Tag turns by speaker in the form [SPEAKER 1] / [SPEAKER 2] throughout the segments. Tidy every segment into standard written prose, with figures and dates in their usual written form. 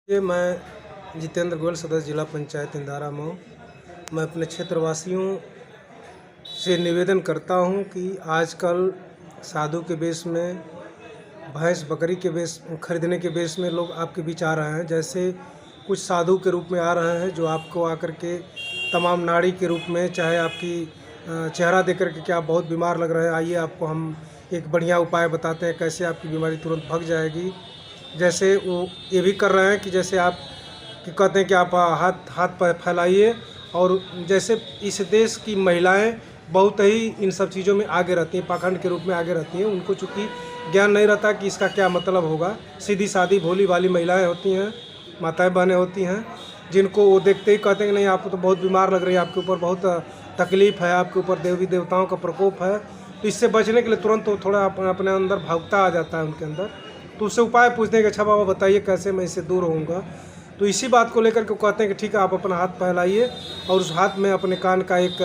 [SPEAKER 1] ये मैं जितेंद्र गोयल, सदस्य जिला पंचायत इंदारा मऊ। मैं अपने क्षेत्रवासियों से निवेदन करता हूं कि आजकल साधु के बेस में, भैंस बकरी के बेस खरीदने के बेस में लोग आपके बीच आ रहे हैं। जैसे कुछ साधु के रूप में आ रहे हैं जो आपको आकर के तमाम नाड़ी के रूप में, चाहे आपकी चेहरा देख कर के क्या आप बहुत बीमार लग रहे हैं, आइए आपको हम एक बढ़िया उपाय बताते हैं कैसे आपकी बीमारी तुरंत भाग जाएगी। जैसे वो ये भी कर रहे हैं कि जैसे आप कि कहते हैं कि आप हाथ पैर फैलाइए, और जैसे इस देश की महिलाएं बहुत ही इन सब चीज़ों में आगे रहती हैं, पाखंड के रूप में आगे रहती हैं। उनको चूँकि ज्ञान नहीं रहता कि इसका क्या मतलब होगा। सीधी सादी भोली भाली महिलाएं होती हैं, माताएं बहनें होती हैं, जिनको वो देखते ही कहते हैं कि नहीं आप तो बहुत बीमार लग रही है, आपके ऊपर बहुत तकलीफ़ है, आपके ऊपर देवी देवताओं का प्रकोप है। तो इससे बचने के लिए तुरंत तो थोड़ा अपने अंदर भावुकता आ जाता है उनके अंदर। तो उससे उपाय पूछते हैं कि अच्छा बाबा बताइए कैसे मैं इससे दूर होऊंगा। तो इसी बात को लेकर के कहते हैं कि ठीक है, आप अपना हाथ फैलाइए और उस हाथ में अपने कान का एक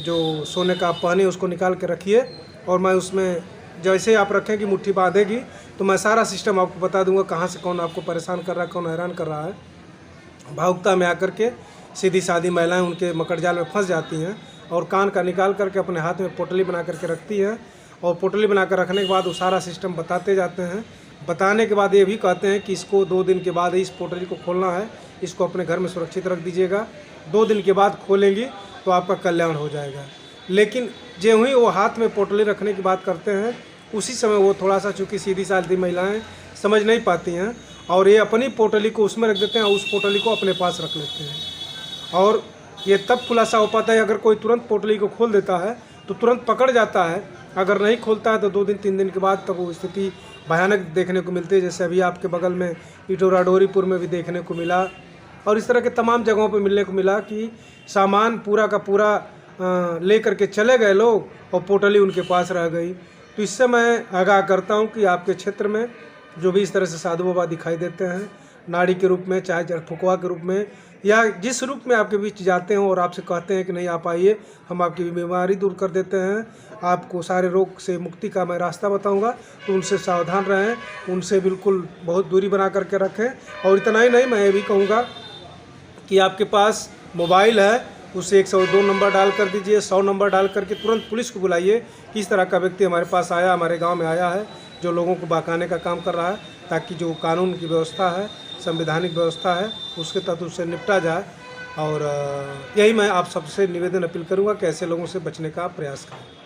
[SPEAKER 1] जो सोने का आप पहने उसको निकाल के रखिए, और मैं उसमें जैसे आप रखें कि मुट्ठी बांधेगी तो मैं सारा सिस्टम आपको बता दूंगा कहाँ से कौन आपको परेशान कर रहा है, कौन हैरान कर रहा है। भावुकता में आकर के सीधी सादी महिलाएं उनके मकड़जाल में फंस जाती हैं और कान का निकाल करके अपने हाथ में पोटली बना करके रखती हैं, और पोटली बना कर रखने के बाद वो सारा सिस्टम बताते जाते हैं। बताने के बाद ये भी कहते हैं कि इसको 2 दिन के बाद इस पोटली को खोलना है, इसको अपने घर में सुरक्षित रख दीजिएगा, 2 दिन के बाद खोलेंगी तो आपका कल्याण हो जाएगा। लेकिन जो ही वो हाथ में पोटली रखने की बात करते हैं उसी समय वो थोड़ा सा, चूँकि सीधी सादी महिलाएं समझ नहीं पाती हैं, और ये अपनी पोटली को उसमें रख देते हैं और उस पोटली को अपने पास रख लेते हैं। और ये तब खुलासा हो पाता है अगर कोई तुरंत पोटली को खोल देता है तो तुरंत पकड़ जाता है, अगर नहीं खोलता है तो 2 दिन 3 दिन के बाद तब वो स्थिति भयानक देखने को मिलती है। जैसे अभी आपके बगल में इटोरा डोरीपुर में भी देखने को मिला, और इस तरह के तमाम जगहों पर मिलने को मिला कि सामान पूरा का पूरा ले करके चले गए लोग और पोटली उनके पास रह गई। तो इससे मैं आगाह करता हूँ कि आपके क्षेत्र में जो भी इस तरह से साधु बाबा दिखाई देते हैं, नाड़ी के रूप में, चाहे जड़फुकवा के रूप में, या जिस रूप में आपके बीच जाते हैं और आपसे कहते हैं कि नहीं आप आइए, हम आपकी बीमारी दूर कर देते हैं, आपको सारे रोग से मुक्ति का मैं रास्ता बताऊंगा, तो उनसे सावधान रहें, उनसे बिल्कुल बहुत दूरी बना करके रखें। और इतना ही नहीं, मैं ये भी कहूँगा कि आपके पास मोबाइल है उसे 102 नंबर डाल कर दीजिए, 100 नंबर डाल करके तुरंत पुलिस को बुलाइए कि इस तरह का व्यक्ति हमारे पास आया, हमारे गाँव में आया है, जो लोगों को बहकाने का काम कर रहा है, ताकि जो कानून की व्यवस्था है, संवैधानिक व्यवस्था है, उसके तहत उससे निपटा जाए। और यही मैं आप सबसे निवेदन अपील करूंगा कि ऐसे लोगों से बचने का प्रयास करें।